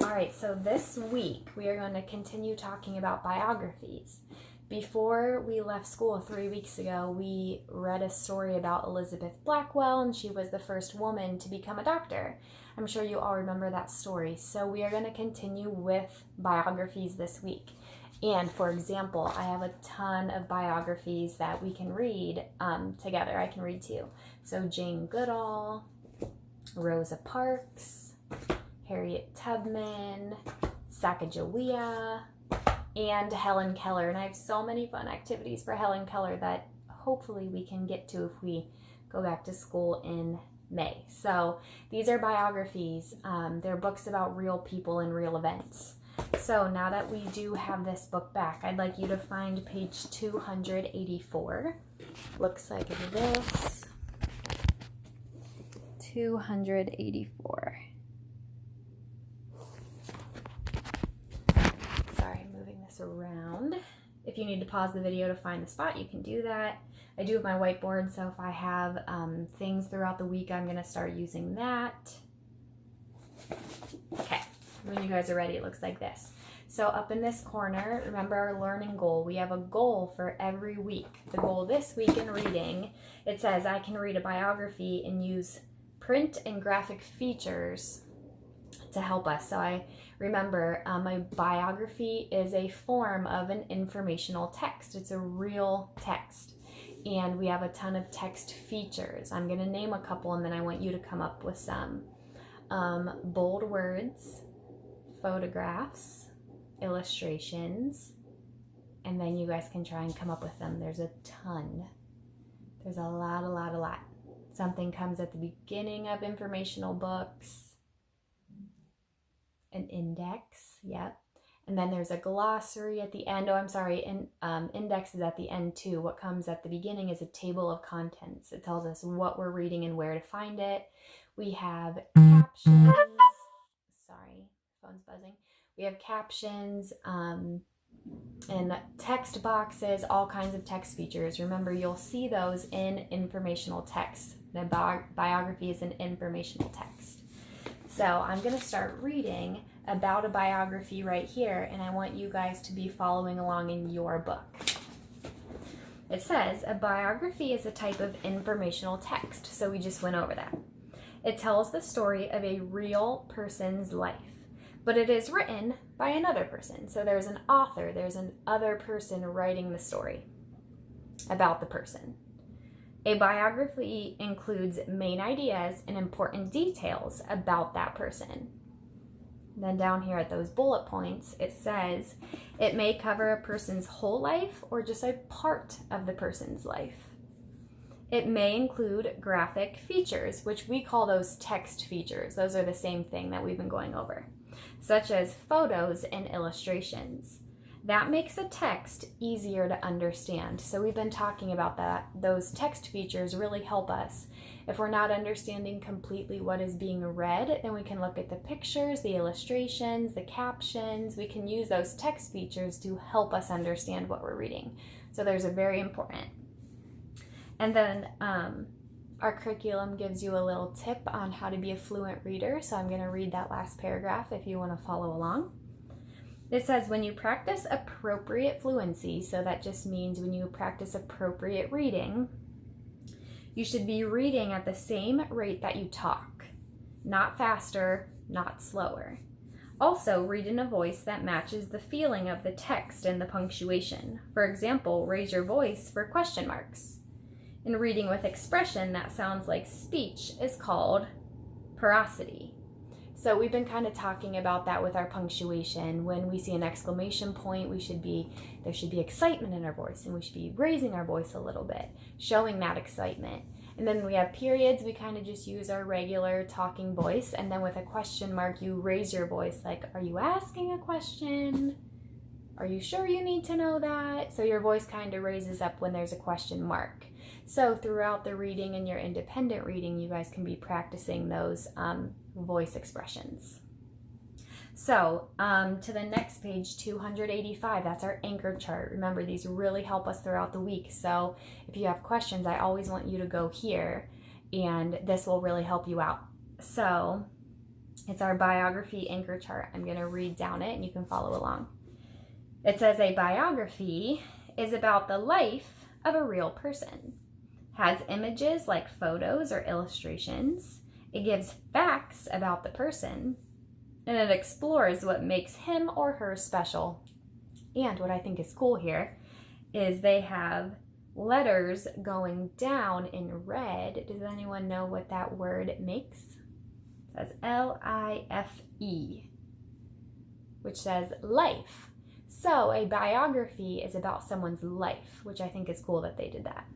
All right, so this week we are going to continue talking about biographies. Before we left school 3 weeks ago, we read a story about Elizabeth Blackwell, and she was the first woman to become a doctor. I'm sure you all remember that story. So we are going to continue with biographies this week. And for example, I have a ton of biographies that we can read together. I can read to you. So Jane Goodall, Rosa Parks, Harriet Tubman, Sacagawea, and Helen Keller. And I have so many fun activities for Helen Keller that hopefully we can get to if we go back to school in May. So these are biographies. They're books about real people and real events. So now that we do have this book back, I'd like you to find page 284. Looks like this. 284. Sorry, moving this around. If you need to pause the video to find the spot, you can do that. I do have my whiteboard, so if I have things throughout the week, I'm going to start using that. Okay, when you guys are ready, it looks like this. So up in this corner, remember our learning goal. We have a goal for every week. The goal this week in reading, it says I can read a biography and use print and graphic features to help us. So I remember my biography is a form of an informational text. It's a real text. And we have a ton of text features. I'm going to name a couple and then I want you to come up with some. Bold words, photographs, illustrations, and then you guys can try and come up with them. There's a ton. There's a lot. Something comes at the beginning of informational books. An index, yep. And then there's a glossary at the end. Oh, I'm sorry, index is at the end too. What comes at the beginning is a table of contents. It tells us what we're reading and where to find it. We have captions. Sorry, phone's buzzing. We have captions and text boxes, all kinds of text features. Remember, you'll see those in informational text. The biography is an informational text. So I'm going to start reading about a biography right here, and I want you guys to be following along in your book. It says, a biography is a type of informational text, so we just went over that. It tells the story of a real person's life, but it is written by another person. So there's an author, there's an other person writing the story about the person. A biography includes main ideas and important details about that person. Then down here at those bullet points, it says it may cover a person's whole life or just a part of the person's life. It may include graphic features, which we call those text features. Those are the same thing that we've been going over, such as photos and illustrations. That makes a text easier to understand. So we've been talking about that. Those text features really help us. If we're not understanding completely what is being read, then we can look at the pictures, the illustrations, the captions. We can use those text features to help us understand what we're reading. So there's a very important. And then our curriculum gives you a little tip on how to be a fluent reader. So I'm going to read that last paragraph if you want to follow along. It says, when you practice appropriate fluency, so that just means when you practice appropriate reading, you should be reading at the same rate that you talk, not faster, not slower. Also, read in a voice that matches the feeling of the text and the punctuation. For example, raise your voice for question marks. In reading with expression that sounds like speech is called prosody. So we've been kind of talking about that with our punctuation. When we see an exclamation point, there should be excitement in our voice, and we should be raising our voice a little bit, showing that excitement. And then we have periods, we kind of just use our regular talking voice. And then with a question mark, you raise your voice like, are you asking a question? Are you sure you need to know that? So your voice kind of raises up when there's a question mark. So throughout the reading and your independent reading, you guys can be practicing those voice expressions. So to the next page, 285, that's our anchor chart. Remember, these really help us throughout the week. So if you have questions, I always want you to go here, and this will really help you out. So It's our biography anchor chart. I'm going to read down it and you can follow along. It says a biography is about the life of a real person. Has images like photos or illustrations. It gives facts about the person. And it explores what makes him or her special. And what I think is cool here is they have letters going down in red. Does anyone know what that word makes? It says L-I-F-E, which says life. So a biography is about someone's life, which I think is cool that they did that.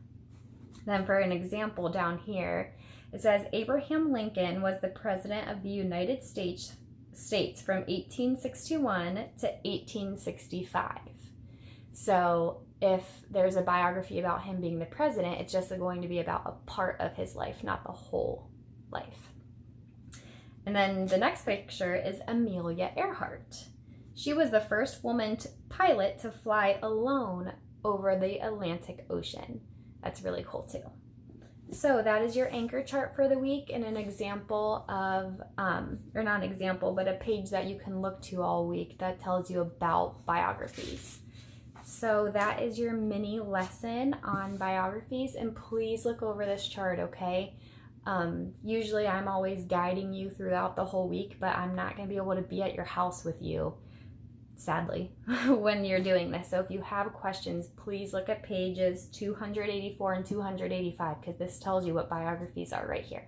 Then for an example down here, it says Abraham Lincoln was the president of the United States from 1861 to 1865. So if there's a biography about him being the president, it's just going to be about a part of his life, not the whole life. And then the next picture is Amelia Earhart. She was the first woman pilot to fly alone over the Atlantic Ocean. That's really cool too. So that is your anchor chart for the week and an example of, or not an example, but a page that you can look to all week that tells you about biographies. So that is your mini lesson on biographies, and please look over this chart, okay? Usually I'm always guiding you throughout the whole week, but I'm not going to be able to be at your house with you, sadly, when you're doing this. So if you have questions, please look at pages 284 and 285 because this tells you what biographies are right here.